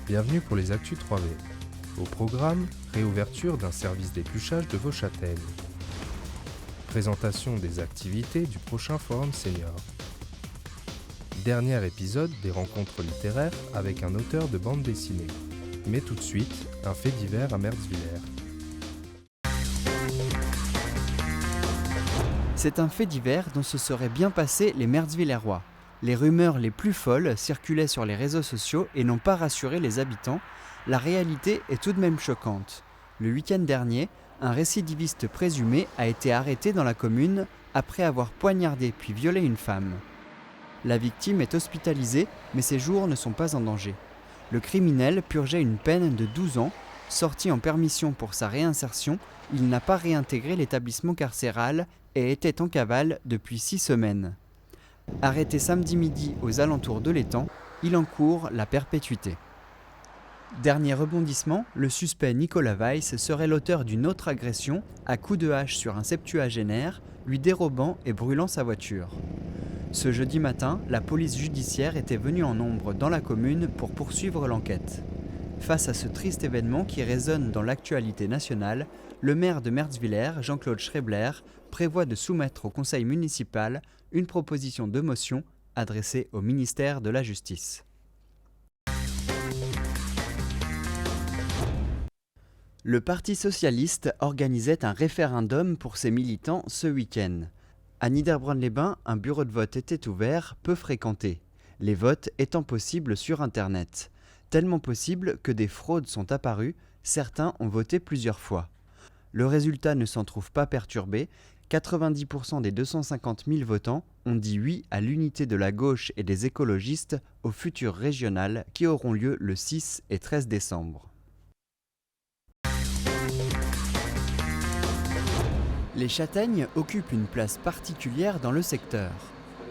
Bienvenue pour les Actus 3V. Au programme, réouverture d'un service d'épluchage de vos châtaignes. Présentation des activités du prochain Forum Senior. Dernier épisode des rencontres littéraires avec un auteur de bande dessinée. Mais tout de suite, un fait divers à Mertzwiller. C'est un fait divers dont se seraient bien passés les Mertzwillerois. Les rumeurs les plus folles circulaient sur les réseaux sociaux et n'ont pas rassuré les habitants. La réalité est tout de même choquante. Le week-end dernier, un récidiviste présumé a été arrêté dans la commune après avoir poignardé puis violé une femme. La victime est hospitalisée, mais ses jours ne sont pas en danger. Le criminel purgeait une peine de 12 ans. Sorti en permission pour sa réinsertion, il n'a pas réintégré l'établissement carcéral et était en cavale depuis 6 semaines. Arrêté samedi midi aux alentours de l'étang, il encourt la perpétuité. Dernier rebondissement, le suspect Nicolas Weiss serait l'auteur d'une autre agression à coups de hache sur un septuagénaire, lui dérobant et brûlant sa voiture. Ce jeudi matin, la police judiciaire était venue en nombre dans la commune pour poursuivre l'enquête. Face à ce triste événement qui résonne dans l'actualité nationale, le maire de Mertzwiller, Jean-Claude Schrebler, prévoit de soumettre au conseil municipal une proposition de motion adressée au ministère de la Justice. Le Parti socialiste organisait un référendum pour ses militants ce week-end. À Niederbronn-les-Bains, un bureau de vote était ouvert, peu fréquenté, les votes étant possibles sur Internet. Tellement possible que des fraudes sont apparues, certains ont voté plusieurs fois. Le résultat ne s'en trouve pas perturbé, 90% des 250 000 votants ont dit oui à l'unité de la gauche et des écologistes aux futures régionales qui auront lieu le 6 et 13 décembre. Les châtaignes occupent une place particulière dans le secteur.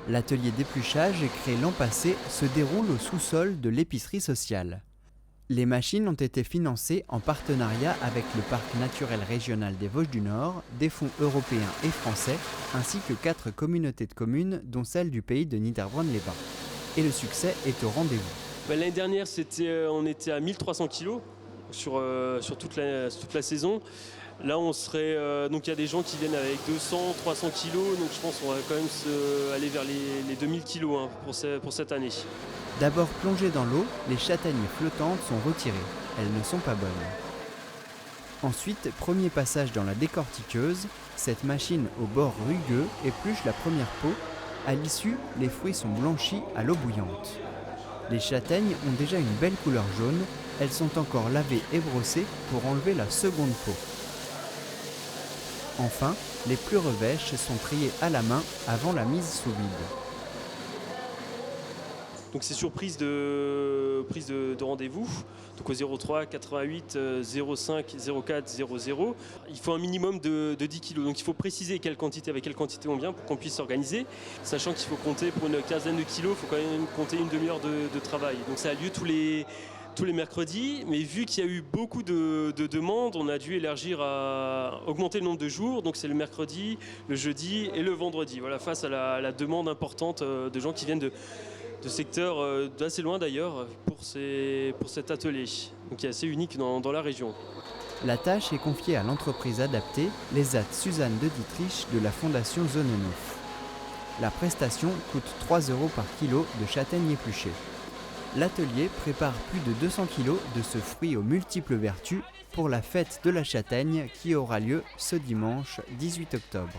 L'atelier d'épluchage créé l'an passé se déroule au sous-sol de l'épicerie sociale. Les machines ont été financées en partenariat avec le Parc naturel régional des Vosges du Nord, des fonds européens et français, ainsi que 4 communautés de communes, dont celle du pays de Niederbronn-les-Bains. Et le succès est au rendez-vous. L'année dernière, on était à 1300 kg sur toute la saison. Là, donc il y a des gens qui viennent avec 200, 300 kg, donc je pense qu'on va quand même aller vers les 2000 kg pour cette année. D'abord plongées dans l'eau, les châtaignes flottantes sont retirées. Elles ne sont pas bonnes. Ensuite, premier passage dans la décortiqueuse. Cette machine au bord rugueux épluche la première peau. À l'issue, les fruits sont blanchis à l'eau bouillante. Les châtaignes ont déjà une belle couleur jaune. Elles sont encore lavées et brossées pour enlever la seconde peau. Enfin, les plus revêches sont triées à la main avant la mise sous vide. Donc c'est sur prise de rendez-vous, donc au 03 88 05 04 00. Il faut un minimum de 10 kg, donc il faut préciser avec quelle quantité on vient pour qu'on puisse s'organiser. Sachant qu'il faut compter pour une quinzaine de kilos, il faut quand même compter une demi-heure de travail. Donc ça a lieu tous les mercredis, mais vu qu'il y a eu beaucoup de demandes, on a dû augmenter le nombre de jours, donc c'est le mercredi, le jeudi et le vendredi. Voilà, face à la demande importante de gens qui viennent de secteurs d'assez loin d'ailleurs pour cet atelier, donc qui est assez unique dans la région. La tâche est confiée à l'entreprise adaptée, l'ESAT Suzanne de Dietrich de la Fondation Zone 9. La prestation coûte 3 € par kilo de châtaignes épluchées. L'atelier prépare plus de 200 kg de ce fruit aux multiples vertus pour la fête de la châtaigne qui aura lieu ce dimanche 18 octobre.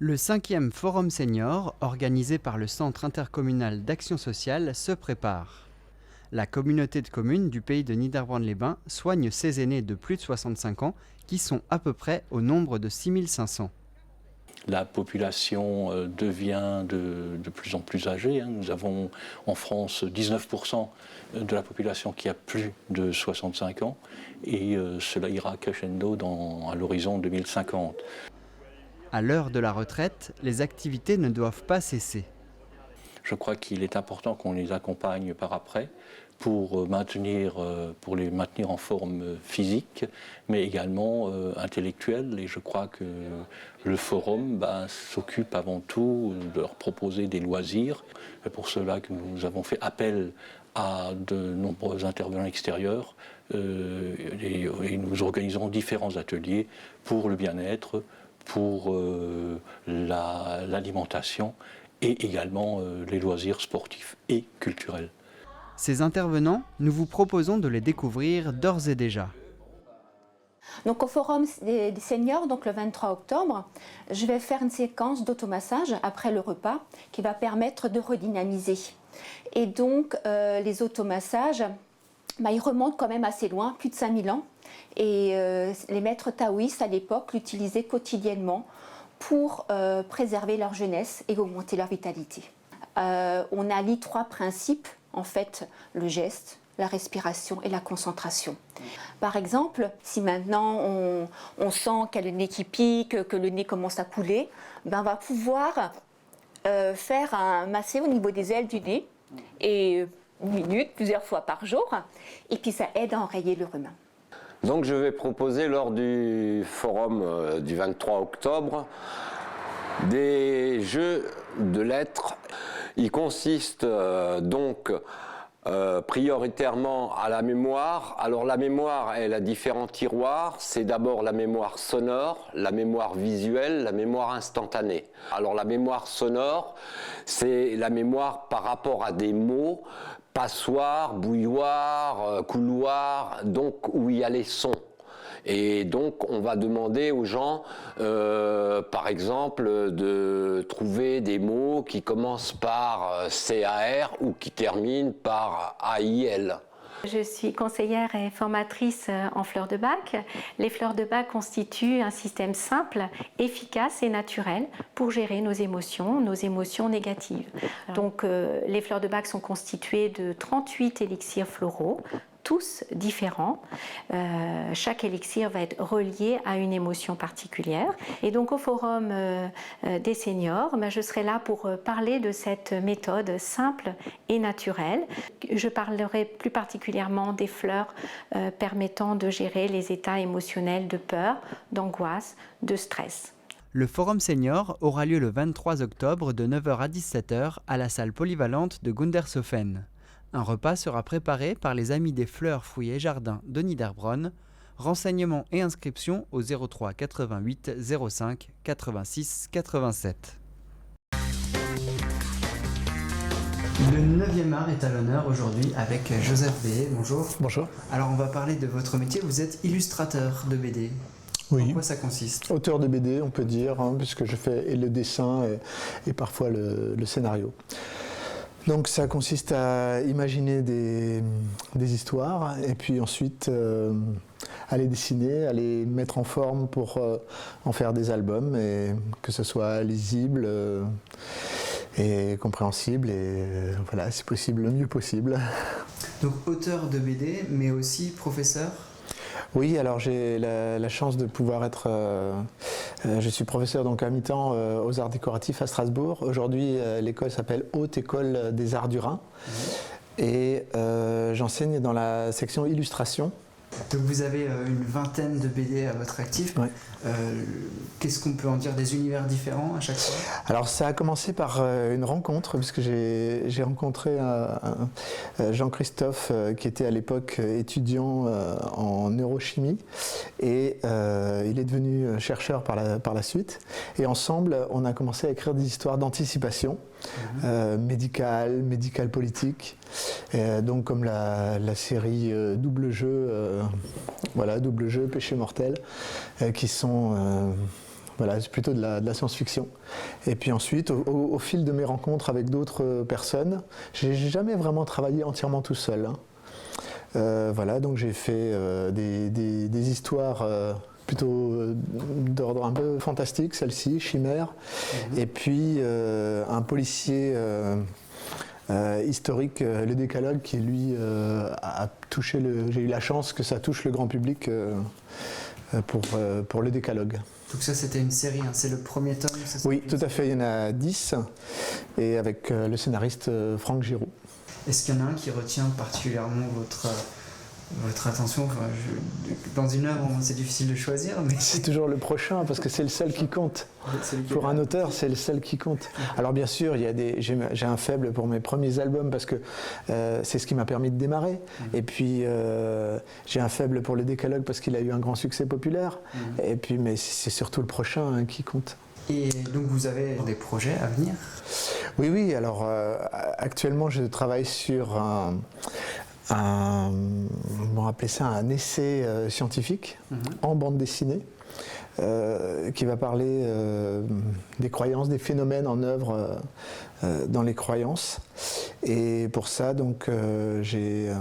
Le 5e Forum Senior, organisé par le Centre intercommunal d'action sociale, se prépare. La communauté de communes du pays de Niederbronn-les-Bains soigne ses aînés de plus de 65 ans qui sont à peu près au nombre de 6500. La population devient de plus en plus âgée. Nous avons en France 19% de la population qui a plus de 65 ans et cela ira crescendo à l'horizon 2050. À l'heure de la retraite, les activités ne doivent pas cesser. Je crois qu'il est important qu'on les accompagne par après pour les maintenir en forme physique, mais également intellectuelle. Et je crois que le forum s'occupe avant tout de leur proposer des loisirs. C'est pour cela que nous avons fait appel à de nombreux intervenants extérieurs et nous organisons différents ateliers pour le bien-être, pour l'alimentation et également les loisirs sportifs et culturels. Ces intervenants, nous vous proposons de les découvrir d'ores et déjà. Donc au Forum des seniors, donc le 23 octobre, je vais faire une séquence d'automassage après le repas qui va permettre de redynamiser. Et donc les automassages, ils remontent quand même assez loin, plus de 5000 ans. Et les maîtres taoïstes à l'époque l'utilisaient quotidiennement pour préserver leur jeunesse et augmenter leur vitalité. On allie 3 principes, en fait, le geste, la respiration et la concentration. Par exemple, si maintenant on sent qu'il y a le nez qui pique, que le nez commence à couler, on va pouvoir faire un massé au niveau des ailes du nez, et 1 minute, plusieurs fois par jour, et puis ça aide à enrayer le rhume. Donc je vais proposer lors du forum du 23 octobre des jeux de lettres. Ils consistent donc prioritairement à la mémoire. Alors la mémoire, elle a différents tiroirs. C'est d'abord la mémoire sonore, la mémoire visuelle, la mémoire instantanée. Alors la mémoire sonore, c'est la mémoire par rapport à des mots, passoire, bouilloire, couloir, donc où il y a les sons. Et donc on va demander aux gens, par exemple, de trouver des mots qui commencent par CAR ou qui terminent par AIL. Je suis conseillère et formatrice en fleurs de bac. Les fleurs de bac constituent un système simple, efficace et naturel pour gérer nos émotions négatives. Donc les fleurs de bac sont constituées de 38 élixirs floraux, tous différents. Chaque élixir va être relié à une émotion particulière. Et donc au Forum des seniors, je serai là pour parler de cette méthode simple et naturelle. Je parlerai plus particulièrement des fleurs permettant de gérer les états émotionnels de peur, d'angoisse, de stress. Le Forum Senior aura lieu le 23 octobre de 9h à 17h à la salle polyvalente de Gundershofen. Un repas sera préparé par les Amis des Fleurs, Fruits et Jardins de Niederbronn. Renseignements et inscriptions au 03 88 05 86 87. Le 9e art est à l'honneur aujourd'hui avec Joseph B. Bonjour. Bonjour. Alors on va parler de votre métier, vous êtes illustrateur de BD. Oui. En quoi ça consiste ? Auteur de BD, on peut dire, puisque je fais le dessin et parfois le scénario. Donc ça consiste à imaginer des histoires et puis ensuite à les dessiner, à les mettre en forme pour en faire des albums et que ce soit lisible et compréhensible et voilà, si possible, le mieux possible. Donc auteur de BD mais aussi professeur ? Oui, alors j'ai la chance de pouvoir être... je suis professeur donc à mi-temps aux arts décoratifs à Strasbourg. Aujourd'hui, l'école s'appelle Haute École des Arts du Rhin. Et j'enseigne dans la section illustration. Donc vous avez une vingtaine de BD à votre actif. Oui. Qu'est-ce qu'on peut en dire, des univers différents à chaque fois ? Alors ça a commencé par une rencontre, puisque j'ai rencontré Jean-Christophe qui était à l'époque étudiant en neurochimie et il est devenu chercheur par la suite. Et ensemble, on a commencé à écrire des histoires d'anticipation médicale politique. Donc comme la série Double Jeu, Double Jeu, Péché Mortel, qui sont c'est plutôt de la science-fiction. Et puis ensuite, au fil de mes rencontres avec d'autres personnes, j'ai jamais vraiment travaillé entièrement tout seul. Donc j'ai fait des histoires plutôt d'ordre un peu fantastique, celle-ci, Chimère, et puis un policier historique, le Décalogue, qui lui a touché j'ai eu la chance que ça touche le grand public pour le Décalogue. Donc ça c'était une série, c'est le premier tome, c'est ça ? Oui, tout à fait, il y en a 10, et avec le scénariste Franck Giroux. Est-ce qu'il y en a un qui retient particulièrement votre attention? Dans une œuvre, c'est difficile de choisir, mais... C'est toujours le prochain, parce que c'est le seul qui compte. Pour un auteur, c'est le seul qui compte. Alors bien sûr, j'ai un faible pour mes premiers albums, parce que c'est ce qui m'a permis de démarrer. Et puis, j'ai un faible pour le Décalogue, parce qu'il a eu un grand succès populaire. Et puis, mais c'est surtout le prochain qui compte. Et donc, vous avez des projets à venir? Oui. Alors, actuellement, je travaille sur on va appeler ça un essai scientifique en bande dessinée qui va parler des croyances, des phénomènes en œuvre dans les croyances. Et pour ça, donc, je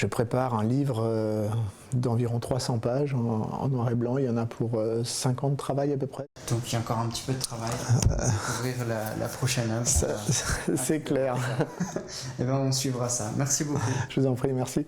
prépare un livre d'environ 300 pages en noir et blanc. Il y en a pour 5 ans de travail à peu près. Donc il y a encore un petit peu de travail pour découvrir la prochaine œuvre. C'est clair. Et bien on suivra ça. Merci beaucoup. Je vous en prie, merci.